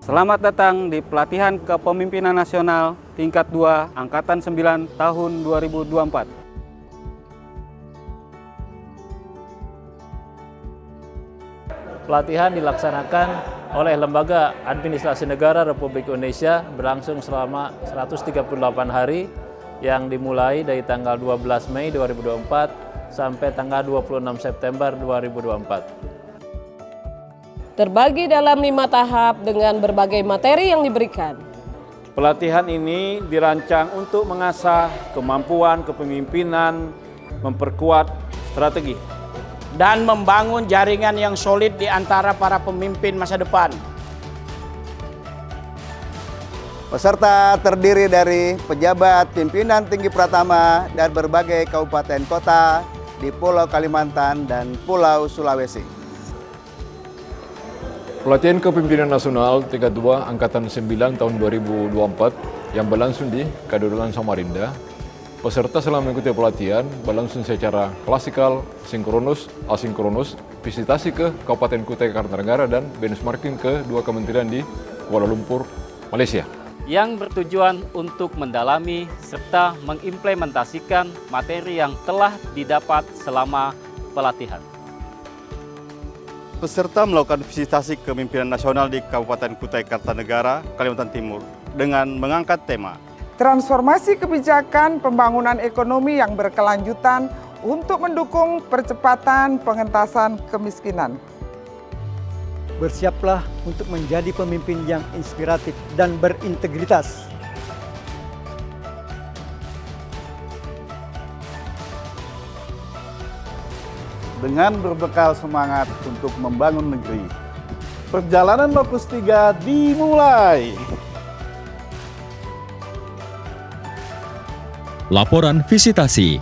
Selamat datang di pelatihan kepemimpinan nasional tingkat 2 Angkatan 9 tahun 2024. Pelatihan dilaksanakan oleh Lembaga Administrasi Negara Republik Indonesia berlangsung selama 138 hari yang dimulai dari tanggal 12 Mei 2024 sampai tanggal 26 September 2024. Terbagi dalam 5 tahap dengan berbagai materi yang diberikan. Pelatihan ini dirancang untuk mengasah kemampuan kepemimpinan, memperkuat strategi, dan membangun jaringan yang solid di antara para pemimpin masa depan. Peserta terdiri dari pejabat pimpinan tinggi pratama dari berbagai kabupaten kota di Pulau Kalimantan dan Pulau Sulawesi. Pelatihan Kepemimpinan Nasional tingkat 2 Angkatan 9 tahun 2024 yang berlangsung di Kadurulan Samarinda. Peserta selama mengikuti pelatihan berlangsung secara klasikal, sinkronus, asinkronus, visitasi ke Kabupaten Kutai Kartanegara dan benchmarking ke 2 kementerian di Kuala Lumpur, Malaysia. Yang bertujuan untuk mendalami serta mengimplementasikan materi yang telah didapat selama pelatihan. Peserta melakukan visitasi kepemimpinan nasional di Kabupaten Kutai Kartanegara, Kalimantan Timur dengan mengangkat tema transformasi kebijakan pembangunan ekonomi yang berkelanjutan untuk mendukung percepatan pengentasan kemiskinan. Bersiaplah untuk menjadi pemimpin yang inspiratif dan berintegritas. Dengan berbekal semangat untuk membangun negeri, perjalanan Lokus 3 dimulai. Laporan visitasi.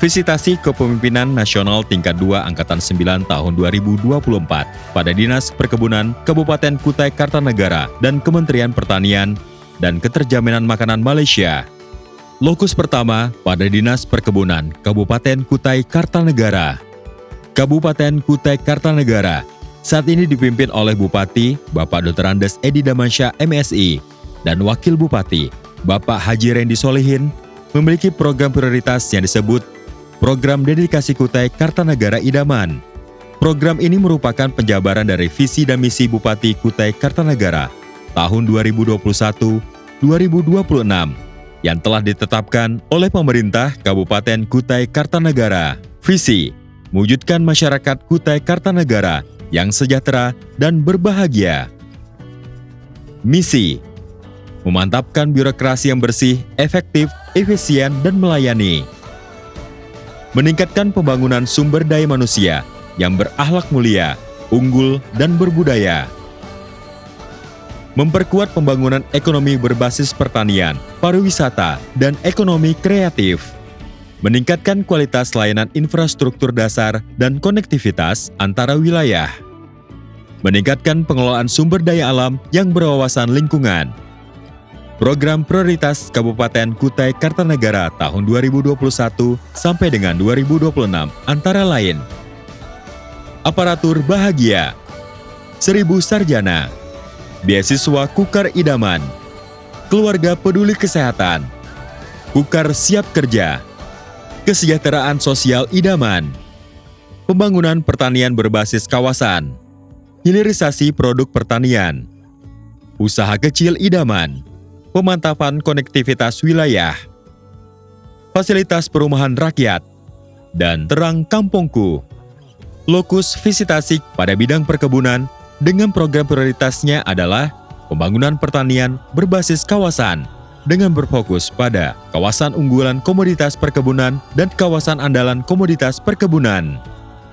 Visitasi Kepemimpinan Nasional tingkat 2 Angkatan 9 tahun 2024 pada Dinas Perkebunan Kabupaten Kutai Kartanegara dan Kementerian Pertanian dan Keterjaminan Makanan Malaysia. Lokus pertama pada Dinas Perkebunan Kabupaten Kutai Kartanegara. Kabupaten Kutai Kartanegara saat ini dipimpin oleh Bupati Bapak Dr. Andes Edi Damansyah MSI dan Wakil Bupati Bapak Haji Rendi Solihin memiliki program prioritas yang disebut Program Dedikasi Kutai Kartanegara Idaman. Program ini merupakan penjabaran dari visi dan misi Bupati Kutai Kartanegara tahun 2021-2026 yang telah ditetapkan oleh pemerintah Kabupaten Kutai Kartanegara. Visi mewujudkan masyarakat Kutai Kartanegara yang sejahtera dan berbahagia. Misi memantapkan birokrasi yang bersih, efektif, efisien, dan melayani. Meningkatkan pembangunan sumber daya manusia yang berakhlak mulia, unggul, dan berbudaya. Memperkuat pembangunan ekonomi berbasis pertanian, pariwisata, dan ekonomi kreatif. Meningkatkan kualitas layanan infrastruktur dasar dan konektivitas antara wilayah. Meningkatkan pengelolaan sumber daya alam yang berwawasan lingkungan. Program prioritas Kabupaten Kutai Kartanegara tahun 2021 sampai dengan 2026 antara lain: aparatur bahagia, 1000 sarjana, beasiswa Kukar Idaman, keluarga peduli kesehatan, Kukar siap kerja, kesejahteraan sosial idaman, pembangunan pertanian berbasis kawasan, hilirisasi produk pertanian, usaha kecil idaman, pemantapan konektivitas wilayah, fasilitas perumahan rakyat, dan terang kampungku. Lokus visitasi pada bidang perkebunan dengan program prioritasnya adalah pembangunan pertanian berbasis kawasan, dengan berfokus pada kawasan unggulan komoditas perkebunan dan kawasan andalan komoditas perkebunan.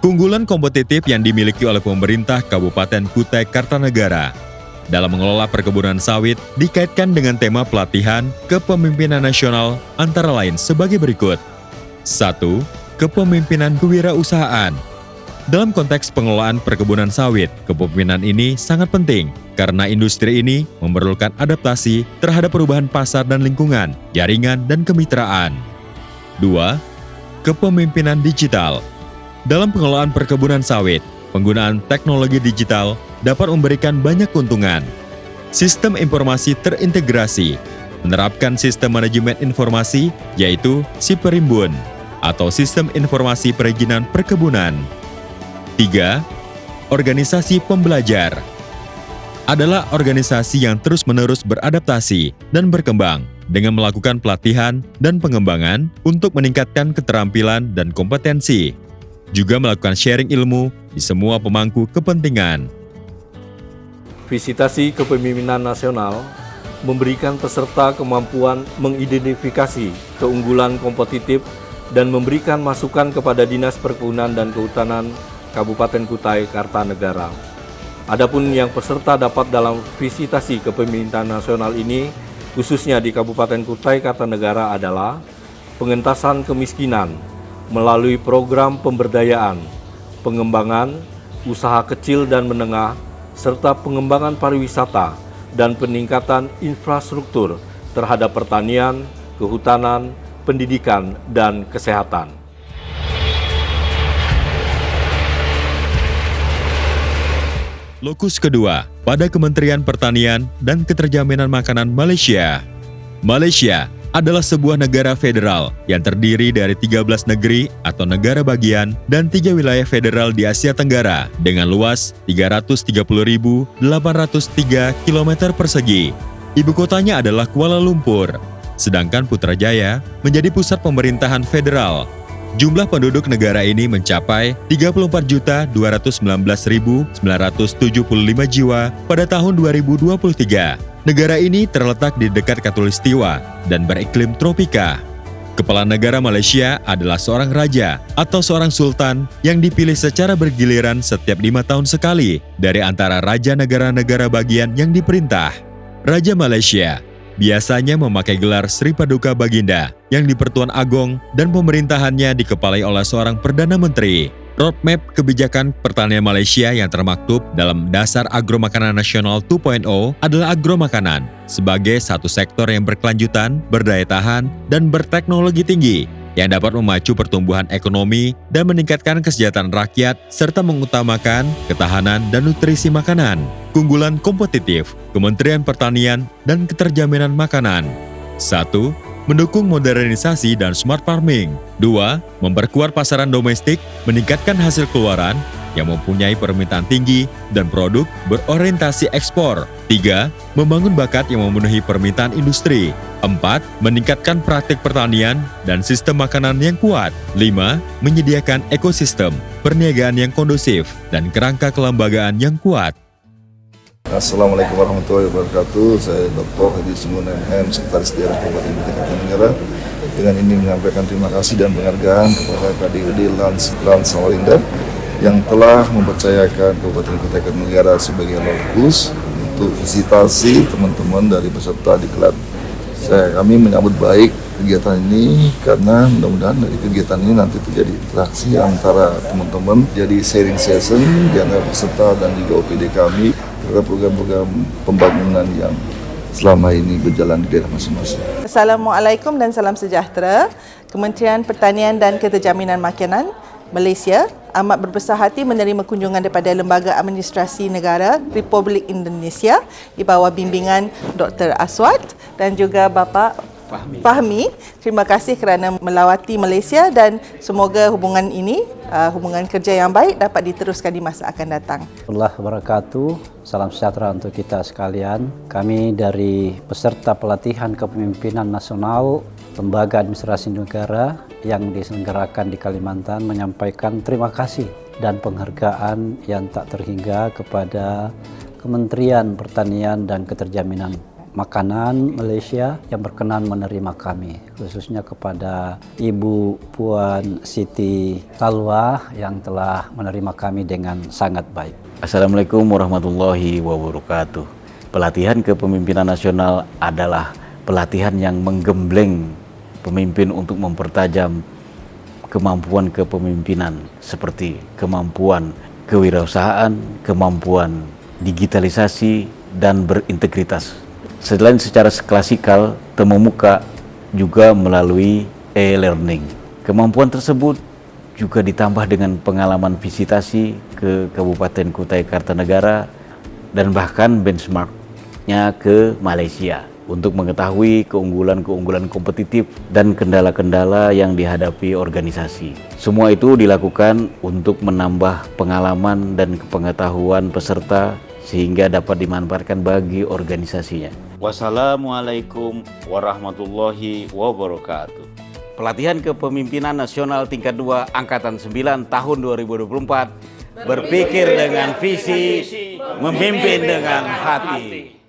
Keunggulan kompetitif yang dimiliki oleh pemerintah Kabupaten Kutai Kartanegara dalam mengelola perkebunan sawit dikaitkan dengan tema pelatihan kepemimpinan nasional antara lain sebagai berikut. 1. Kepemimpinan kewirausahaan. Dalam konteks pengelolaan perkebunan sawit, kepemimpinan ini sangat penting karena industri ini memerlukan adaptasi terhadap perubahan pasar dan lingkungan, jaringan, dan kemitraan. 2. Kepemimpinan digital. Dalam pengelolaan perkebunan sawit, penggunaan teknologi digital dapat memberikan banyak keuntungan, sistem informasi terintegrasi, menerapkan sistem manajemen informasi yaitu SIPerimbun atau Sistem Informasi Perizinan Perkebunan. 3. Organisasi pembelajar adalah organisasi yang terus-menerus beradaptasi dan berkembang dengan melakukan pelatihan dan pengembangan untuk meningkatkan keterampilan dan kompetensi, juga melakukan sharing ilmu di semua pemangku kepentingan. Visitasi Kepemimpinan Nasional memberikan peserta kemampuan mengidentifikasi keunggulan kompetitif dan memberikan masukan kepada Dinas Perkebunan dan Kehutanan Kabupaten Kutai Kartanegara. Adapun yang peserta dapat dalam visitasi Kepemimpinan Nasional ini, khususnya di Kabupaten Kutai Kartanegara adalah pengentasan kemiskinan melalui program pemberdayaan, pengembangan usaha kecil dan menengah, serta pengembangan pariwisata dan peningkatan infrastruktur terhadap pertanian, kehutanan, pendidikan, dan kesehatan. Lokus kedua pada Kementerian Pertanian dan Keterjaminan Makanan Malaysia. Malaysia adalah sebuah negara federal yang terdiri dari 13 negeri atau negara bagian dan 3 wilayah federal di Asia Tenggara dengan luas 330.803 km persegi. Ibu kotanya adalah Kuala Lumpur, sedangkan Putrajaya menjadi pusat pemerintahan federal. Jumlah penduduk negara ini mencapai 34.219.975 jiwa pada tahun 2023. Negara ini terletak di dekat Khatulistiwa dan beriklim tropika. Kepala negara Malaysia adalah seorang raja atau seorang sultan yang dipilih secara bergiliran setiap 5 tahun sekali dari antara raja negara-negara bagian yang diperintah. Raja Malaysia biasanya memakai gelar Sri Paduka Baginda yang di Pertuan Agong dan pemerintahannya dikepalai oleh seorang Perdana Menteri. Roadmap kebijakan pertanian Malaysia yang termaktub dalam Dasar Agromakanan Nasional 2.0 adalah agromakanan sebagai satu sektor yang berkelanjutan, berdaya tahan, dan berteknologi tinggi yang dapat memacu pertumbuhan ekonomi dan meningkatkan kesejahteraan rakyat serta mengutamakan ketahanan dan nutrisi makanan. Keunggulan kompetitif Kementerian Pertanian dan Keterjaminan Makanan. 1. Mendukung modernisasi dan smart farming. 2. Memperkuat pasaran domestik, meningkatkan hasil keluaran yang mempunyai permintaan tinggi dan produk berorientasi ekspor. 3. Membangun bakat yang memenuhi permintaan industri. 4. Meningkatkan praktik pertanian dan sistem makanan yang kuat. 5. Menyediakan ekosistem perniagaan yang kondusif dan kerangka kelembagaan yang kuat. Assalamualaikum warahmatullahi wabarakatuh. Saya Dr. Haji Sungun MM, Sekretaris Daerah Kabupaten Kutai Kartanegara. Dengan ini menyampaikan terima kasih dan penghargaan kepada KDUD Lans Samarinda yang telah mempercayakan Kabupaten Kutai Kartanegara sebagai lokus untuk visitasi teman-teman dari peserta diklat. Kami menyambut baik kegiatan ini karena mudah-mudahan dari kegiatan ini nanti terjadi interaksi antara teman-teman, jadi sharing session di antara peserta dan juga OPD kami terhadap program-program pembangunan yang selama ini berjalan di daerah masing-masing. Assalamualaikum dan salam sejahtera. Kementerian Pertanian dan Keterjaminan Makanan Malaysia amat berbesar hati menerima kunjungan daripada Lembaga Administrasi Negara Republik Indonesia di bawah bimbingan Dr. Aswad dan juga Bapa Fahmi. Terima kasih kerana melawati Malaysia dan semoga hubungan ini, hubungan kerja yang baik dapat diteruskan di masa akan datang. Warahmatullahi wabarakatuh. Salam sejahtera untuk kita sekalian. Kami dari peserta pelatihan kepemimpinan nasional Lembaga Administrasi Negara yang diselenggarakan di Kalimantan menyampaikan terima kasih dan penghargaan yang tak terhingga kepada Kementerian Pertanian dan Keterjaminan Makanan Malaysia yang berkenan menerima kami, khususnya kepada Ibu Puan Siti Talwa yang telah menerima kami dengan sangat baik. Assalamualaikum warahmatullahi wabarakatuh. Pelatihan kepemimpinan nasional adalah pelatihan yang menggembleng pemimpin untuk mempertajam kemampuan kepemimpinan seperti kemampuan kewirausahaan, kemampuan digitalisasi, dan berintegritas. Selain secara klasikal, temu muka juga melalui e-learning. Kemampuan tersebut juga ditambah dengan pengalaman visitasi ke Kabupaten Kutai Kartanegara dan bahkan benchmark berangkatnya ke Malaysia untuk mengetahui keunggulan-keunggulan kompetitif dan kendala-kendala yang dihadapi organisasi. Semua itu dilakukan untuk menambah pengalaman dan pengetahuan peserta sehingga dapat dimanfaatkan bagi organisasinya. Wassalamualaikum warahmatullahi wabarakatuh. Pelatihan Kepemimpinan Nasional Tingkat 2 Angkatan 9 tahun 2024, berpikir dengan visi, memimpin dengan hati.